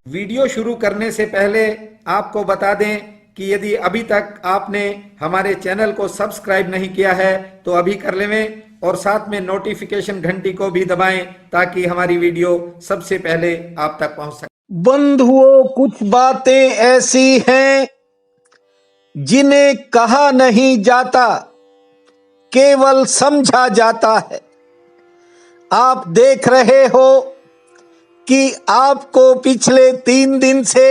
Video शुरू करने से पहले आपको बता दें कि यदि अभी तक आपने हमारे चैनल को सब्सक्राइब नहीं किया है तो अभी कर लें और साथ में नोटिफिकेशन घंटी को भी दबाएं ताकि हमारी वीडियो सबसे पहले आप तक पहुंच सके। बंधुओं, कुछ बातें ऐसी हैं जिन्हें कहा नहीं जाता, केवल समझा जाता है। आप देख रहे हो कि आपको पिछले 3 दिन से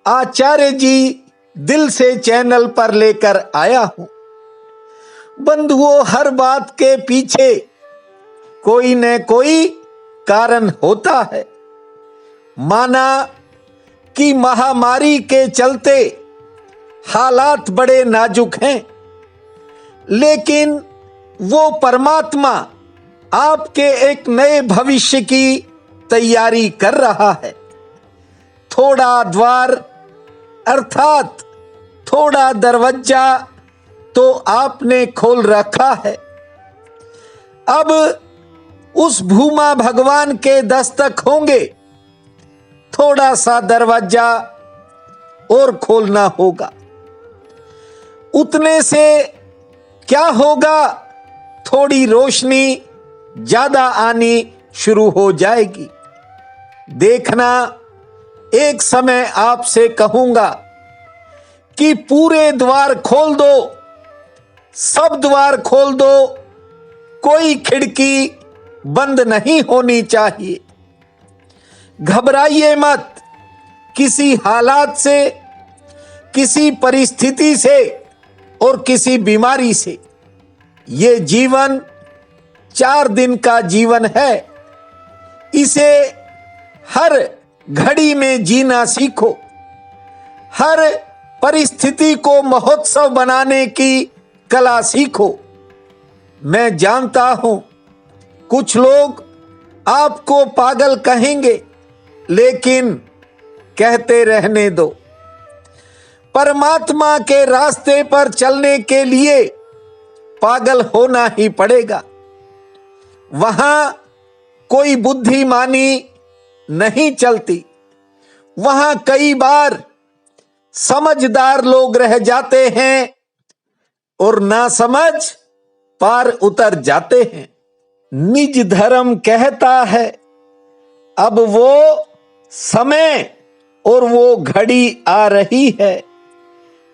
आचार्य जी दिल से चैनल पर लेकर आया हूं। बंधुओं, हर बात के पीछे कोई न कोई कारण होता है। माना कि महामारी के चलते हालात बड़े नाजुक हैं, लेकिन वो परमात्मा आपके एक नए भविष्य की तैयारी कर रहा है। थोड़ा द्वार अर्थात थोड़ा दरवाजा तो आपने खोल रखा है। अब उस भूमा भगवान के दस्तक होंगे, थोड़ा सा दरवाजा और खोलना होगा। उतने से क्या होगा, थोड़ी रोशनी ज्यादा आनी शुरू हो जाएगी। देखना, एक समय आपसे कहूंगा कि पूरे द्वार खोल दो, सब द्वार खोल दो, कोई खिड़की बंद नहीं होनी चाहिए। घबराइए मत, किसी हालात से, किसी परिस्थिति से और किसी बीमारी से। ये जीवन 4 दिन का जीवन है, इसे हर घड़ी में जीना सीखो। हर परिस्थिति को महोत्सव बनाने की कला सीखो। मैं जानता हूं कुछ लोग आपको पागल कहेंगे, लेकिन कहते रहने दो। परमात्मा के रास्ते पर चलने के लिए पागल होना ही पड़ेगा। वहां कोई बुद्धिमानी नहीं चलती, वहां कई बार समझदार लोग रह जाते हैं और नासमझ पार उतर जाते हैं। निज धर्म कहता है, अब वो समय और वो घड़ी आ रही है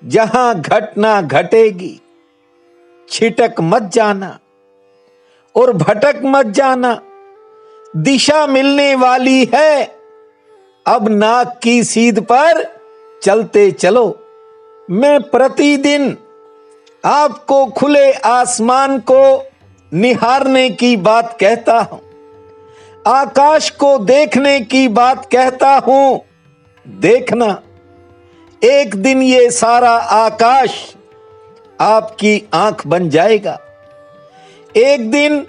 जहां घटना घटेगी। छिटक मत जाना और भटक मत जाना, दिशा मिलने वाली है। अब नाक की सीध पर चलते चलो। मैं प्रतिदिन आपको खुले आसमान को निहारने की बात कहता हूं, आकाश को देखने की बात कहता हूं। देखना, एक दिन ये सारा आकाश आपकी आंख बन जाएगा। एक दिन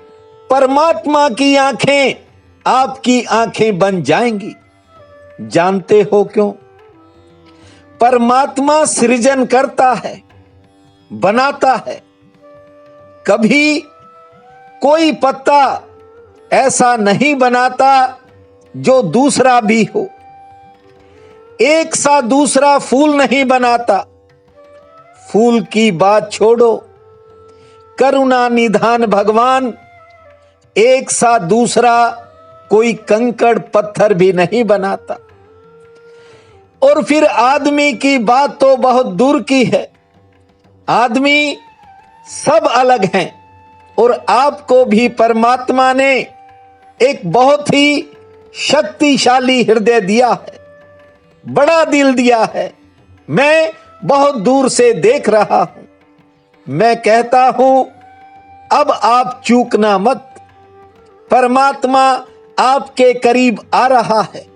परमात्मा की आंखें आपकी आंखें बन जाएंगी। जानते हो क्यों? परमात्मा सृजन करता है, बनाता है। कभी कोई पत्ता ऐसा नहीं बनाता जो दूसरा भी हो। एक सा दूसरा फूल नहीं बनाता। फूल की बात छोड़ो, करुणा निधान भगवान एक सा दूसरा कोई कंकड़ पत्थर भी नहीं बनाता। और फिर आदमी की बात तो बहुत दूर की है। आदमी सब अलग हैं और आपको भी परमात्मा ने एक बहुत ही शक्तिशाली हृदय दिया है, बड़ा दिल दिया है। मैं बहुत दूर से देख रहा हूं। मैं कहता हूं, अब आप चूकना मत। परमात्मा आपके करीब आ रहा है।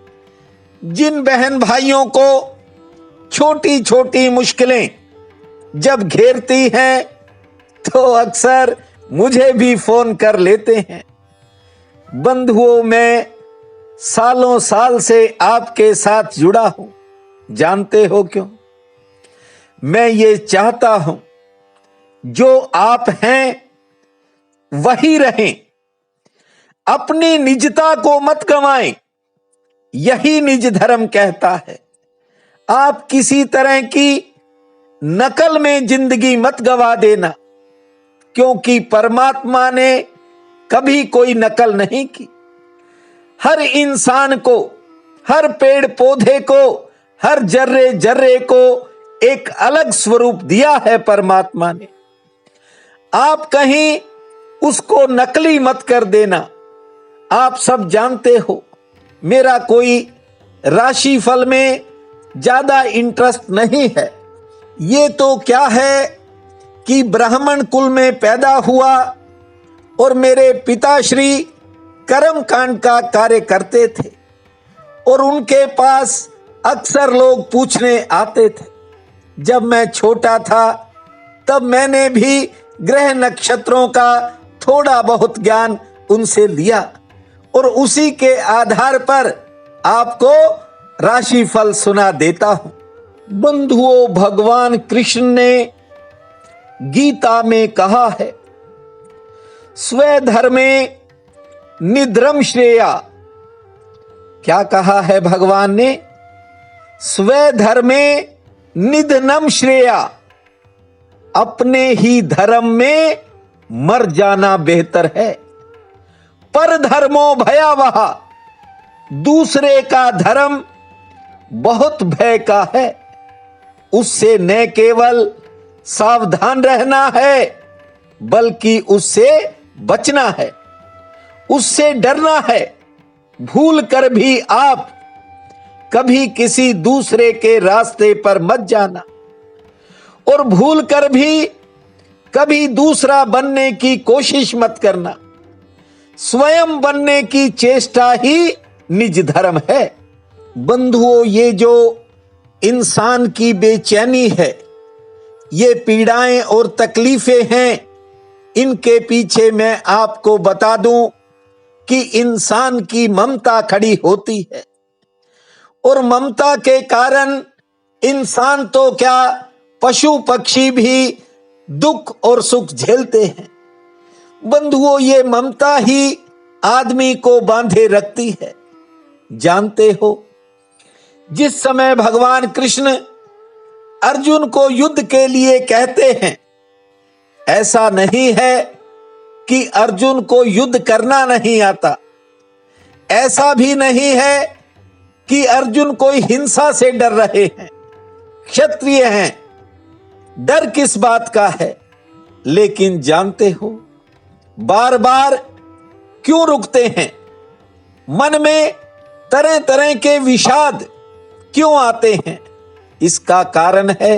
जिन बहन भाइयों को छोटी छोटी मुश्किलें जब घेरती हैं तो अक्सर मुझे भी फोन कर लेते हैं। बंधुओं, मैं सालों साल से आपके साथ जुड़ा हूं। जानते हो क्यों? मैं ये चाहता हूं जो आप हैं वही रहें। अपनी निजता को मत गंवाएं। यही निज धर्म कहता है। आप किसी तरह की नकल में जिंदगी मत गवा देना, क्योंकि परमात्मा ने कभी कोई नकल नहीं की। हर इंसान को, हर पेड़ पौधे को, हर जर्रे जर्रे को एक अलग स्वरूप दिया है परमात्मा ने। आप कहीं उसको नकली मत कर देना। आप सब जानते हो मेरा कोई राशि फल में ज्यादा इंटरेस्ट नहीं है। ये तो क्या है कि ब्राह्मण कुल में पैदा हुआ और मेरे पिताश्री कर्म कांड का कार्य करते थे और उनके पास अक्सर लोग पूछने आते थे। जब मैं छोटा था तब मैंने भी ग्रह नक्षत्रों का थोड़ा बहुत ज्ञान उनसे लिया और उसी के आधार पर आपको राशिफल सुना देता हूं। बंधुओं, भगवान कृष्ण ने गीता में कहा है, स्वधर्मे निद्रम श्रेया। क्या कहा है भगवान ने? स्वधर्मे निधनम श्रेया। अपने ही धर्म में मर जाना बेहतर है। पर धर्मो भयावह। दूसरे का धर्म बहुत भय का है। उससे न केवल सावधान रहना है बल्कि उससे बचना है, उससे डरना है। भूल कर भी आप कभी किसी दूसरे के रास्ते पर मत जाना और भूल कर भी कभी दूसरा बनने की कोशिश मत करना। स्वयं बनने की चेष्टा ही निज धर्म है। बंधुओं, ये जो इंसान की बेचैनी है, ये पीड़ाएं और तकलीफें हैं, इनके पीछे मैं आपको बता दूं कि इंसान की ममता खड़ी होती है और ममता के कारण इंसान तो क्या, पशु पक्षी भी दुख और सुख झेलते हैं। बंधुओं, ये ममता ही आदमी को बांधे रखती है। जानते हो, जिस समय भगवान कृष्ण अर्जुन को युद्ध के लिए कहते हैं, ऐसा नहीं है कि अर्जुन को युद्ध करना नहीं आता। ऐसा भी नहीं है कि अर्जुन कोई हिंसा से डर रहे हैं। क्षत्रिय हैं, डर किस बात का है। लेकिन जानते हो, बार बार क्यों रुकते हैं? मन में तरह तरह के विषाद क्यों आते हैं? इसका कारण है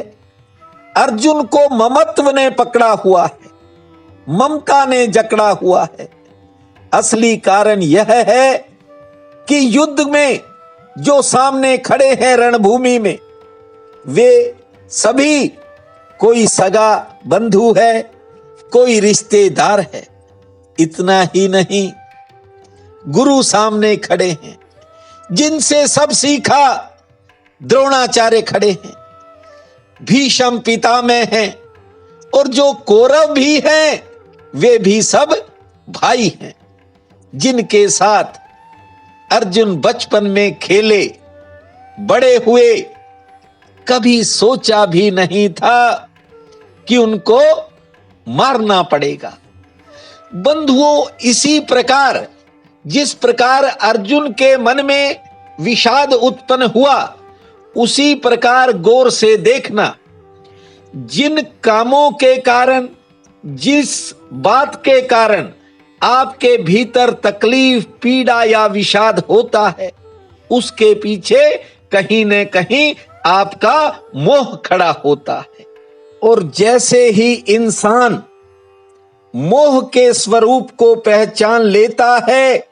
अर्जुन को ममत्व ने पकड़ा हुआ है, ममता ने जकड़ा हुआ है। असली कारण यह है कि युद्ध में जो सामने खड़े हैं रणभूमि में, वे सभी कोई सगा बंधु है, कोई रिश्तेदार है। इतना ही नहीं, गुरु सामने खड़े हैं, जिनसे सब सीखा। द्रोणाचार्य खड़े हैं, भीष्म पितामह हैं, और जो कौरव भी हैं वे भी सब भाई हैं, जिनके साथ अर्जुन बचपन में खेले बड़े हुए। कभी सोचा भी नहीं था कि उनको मारना पड़ेगा। बंधुओं, इसी प्रकार जिस प्रकार अर्जुन के मन में विषाद उत्पन्न हुआ, उसी प्रकार गौर से देखना। जिन कामों के कारण, जिस बात के कारण आपके भीतर तकलीफ, पीड़ा या विषाद होता है, उसके पीछे कहीं न कहीं आपका मोह खड़ा होता है। और जैसे ही इंसान मोह के स्वरूप को पहचान लेता है,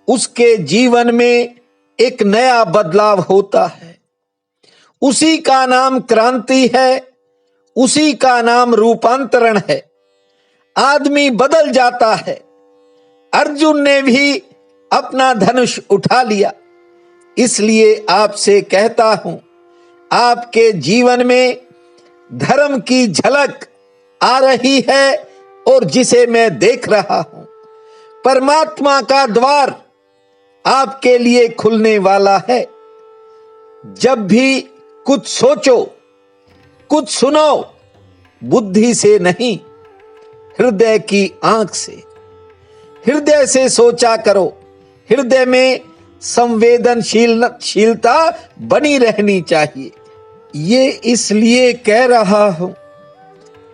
उसके जीवन में एक नया बदलाव होता है। उसी का नाम क्रांति है, उसी का नाम रूपांतरण है। आदमी बदल जाता है। अर्जुन ने भी अपना धनुष उठा लिया। इसलिए आपसे कहता हूं, आपके जीवन में धर्म की झलक आ रही है और जिसे मैं देख रहा हूं, परमात्मा का द्वार आपके लिए खुलने वाला है। जब भी कुछ सोचो, कुछ सुनो, बुद्धि से नहीं, हृदय की आंख से, हृदय से सोचा करो। हृदय में संवेदनशीलता बनी रहनी चाहिए। ये इसलिए कह रहा हूं,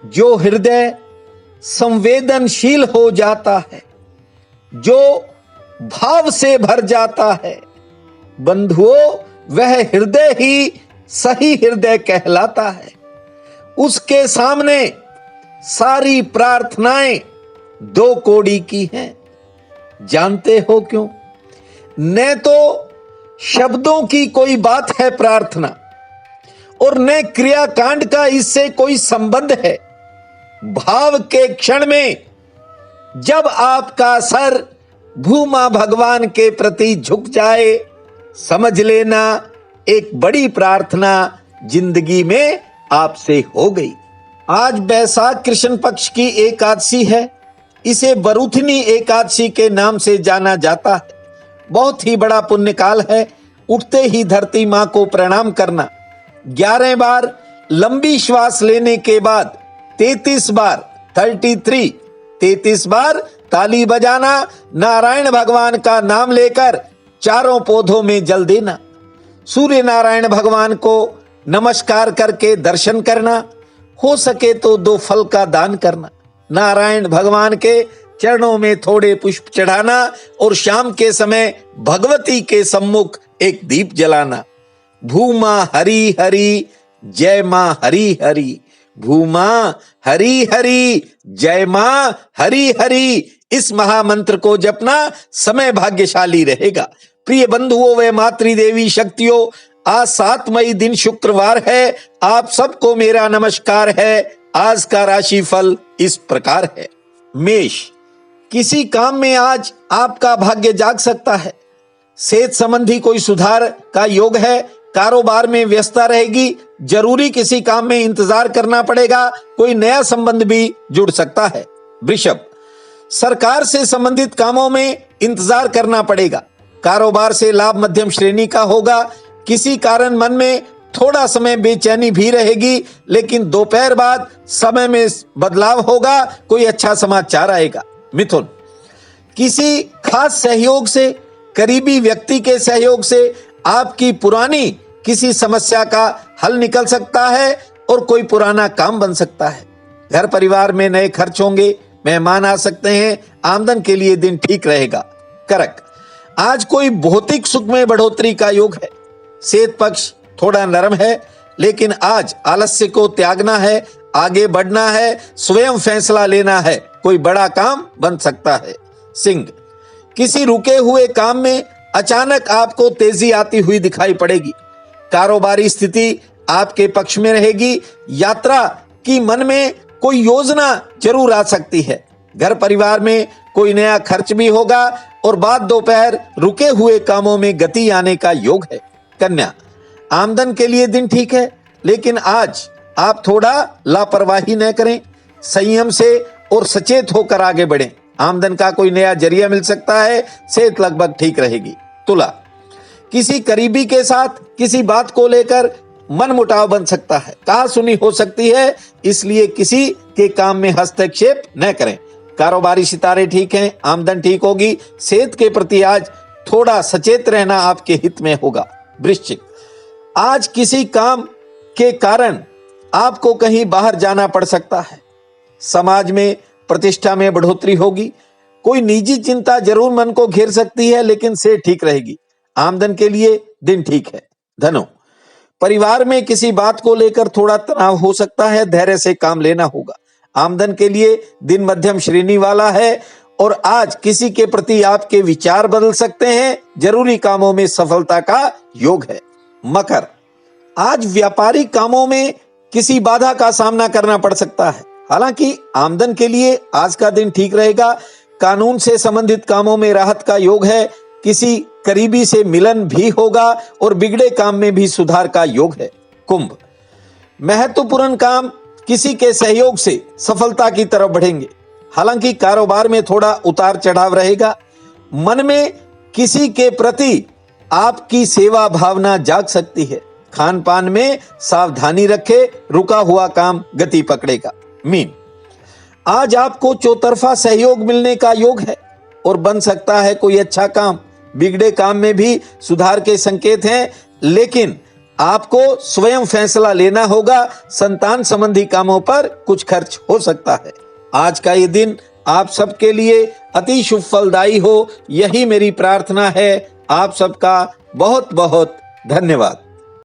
जो हृदय संवेदनशील हो जाता है, जो भाव से भर जाता है, बंधुओं, वह हृदय ही सही हृदय कहलाता है। उसके सामने सारी प्रार्थनाएं दो कौड़ी की हैं। जानते हो क्यों? न तो शब्दों की कोई बात है प्रार्थना, और न क्रियाकांड का इससे कोई संबंध है। भाव के क्षण में जब आपका सर भूमा भगवान के प्रति झुक जाए, समझ लेना एक बड़ी प्रार्थना जिंदगी में आपसे हो गई। आज बैसाख कृष्ण पक्ष की एकादशी है। इसे बरूथनी एकादशी के नाम से जाना जाता है। बहुत ही बड़ा पुण्य काल है। उठते ही धरती मां को प्रणाम करना, 11 बार लंबी श्वास लेने के बाद 33 बार 33 बार ताली बजाना, नारायण भगवान का नाम लेकर चारों पौधों में जल देना, सूर्य नारायण भगवान को नमस्कार करके दर्शन करना, हो सके तो 2 फल का दान करना, नारायण भगवान के चरणों में थोड़े पुष्प चढ़ाना और शाम के समय भगवती के सम्मुख एक दीप जलाना। भूमा हरि हरि जय मां हरि हरि, भूमा हरि हरि जय मां हरि हरि। इस महामंत्र को जपना समय भाग्यशाली रहेगा। प्रिय बंधुओं व मातृदेवी शक्तियों, आज 7 मई दिन शुक्रवार है। आप सबको मेरा नमस्कार है। आज का राशि फल इस प्रकार है। मेष, किसी काम में आज आपका भाग्य जाग सकता है। सेहत संबंधी कोई सुधार का योग है। कारोबार में व्यस्तता रहेगी। जरूरी किसी काम में इंतजार करना पड़ेगा। कोई नया संबंध भी जुड़ सकता है। वृषभ, सरकार से संबंधित कामों में इंतजार करना पड़ेगा। कारोबार से लाभ मध्यम श्रेणी का होगा। किसी कारण मन में थोड़ा समय बेचैनी भी रहेगी, लेकिन दोपहर बाद समय में बदलाव होगा। कोई अच्छा समाचार आएगा। मिथुन, किसी खास सहयोग से, करीबी व्यक्ति के सहयोग से आपकी पुरानी किसी समस्या का हल निकल सकता है और कोई पुराना काम बन सकता है। घर परिवार में नए खर्च होंगे, मेहमान आ सकते हैं। आमदन के लिए दिन ठीक रहेगा। कर्क, आज कोई भौतिक सुख में बढ़ोतरी का योग है। सेहत पक्ष थोड़ा नरम है, लेकिन आज आलस्य को त्यागना है, आगे बढ़ना है, स्वयं फैसला लेना है। कोई बड़ा काम बन सकता है। सिंह, किसी रुके हुए काम में अचानक आपको तेजी आती हुई दिखाई पड़ेगी। कारोबारी स्थिति आपके पक्ष में रहेगी। यात्रा की मन में कोई योजना जरूर आ सकती है। घर परिवार में कोई नया खर्च भी होगा और बाद दोपहर रुके हुए कामों में गति आने का योग है। कन्या, आमदन के लिए दिन ठीक है, लेकिन आज आप थोड़ा लापरवाही न करें। संयम से और सचेत होकर आगे बढ़ें। आमदन का कोई नया जरिया मिल सकता है। सेहत लगभग ठीक रहेगी। तुला, किसी करीबी के साथ किसी बात को लेकर मनमुटाव बन सकता है। कहा सुनी हो सकती है, इसलिए किसी के काम में हस्तक्षेप न करें। कारोबारी सितारे ठीक हैं। आमदन ठीक होगी। सेहत के प्रति आज थोड़ा सचेत रहना आपके हित में होगा। वृश्चिक, आज किसी काम के कारण आपको कहीं बाहर जाना पड़ सकता है। समाज में प्रतिष्ठा में बढ़ोतरी होगी। कोई निजी चिंता जरूर मन को घेर सकती है, लेकिन से ठीक रहेगी। आमदन के लिए दिन ठीक है। धनु, परिवार में किसी बात को लेकर थोड़ा तनाव हो सकता है। धैर्य से काम लेना होगा। आमदन के लिए दिन मध्यम श्रेणी वाला है और आज किसी के प्रति आपके विचार बदल सकते हैं। जरूरी कामों में सफलता का योग है। मकर, आज व्यापारिक कामों में किसी बाधा का सामना करना पड़ सकता है। हालांकि आमदन के लिए आज का दिन ठीक रहेगा। कानून से संबंधित कामों में राहत का योग है। किसी करीबी से मिलन भी होगा और बिगड़े काम में भी सुधार का योग है। कुंभ, महत्वपूर्ण काम किसी के सहयोग से सफलता की तरफ बढ़ेंगे। हालांकि कारोबार में थोड़ा उतार चढ़ाव रहेगा। मन में किसी के प्रति आपकी सेवा भावना जाग सकती है। खान पान में सावधानी रखे, रुका हुआ काम गति पकड़ेगा। मीन, आज आपको चौतरफा सहयोग मिलने का योग है और बन सकता है कोई अच्छा काम। बिगड़े काम में भी सुधार के संकेत हैं, लेकिन आपको स्वयं फैसला लेना होगा। संतान संबंधी कामों पर कुछ खर्च हो सकता है। आज का ये दिन आप सबके लिए अति शुभ फलदायी हो, यही मेरी प्रार्थना है। आप सबका बहुत बहुत धन्यवाद।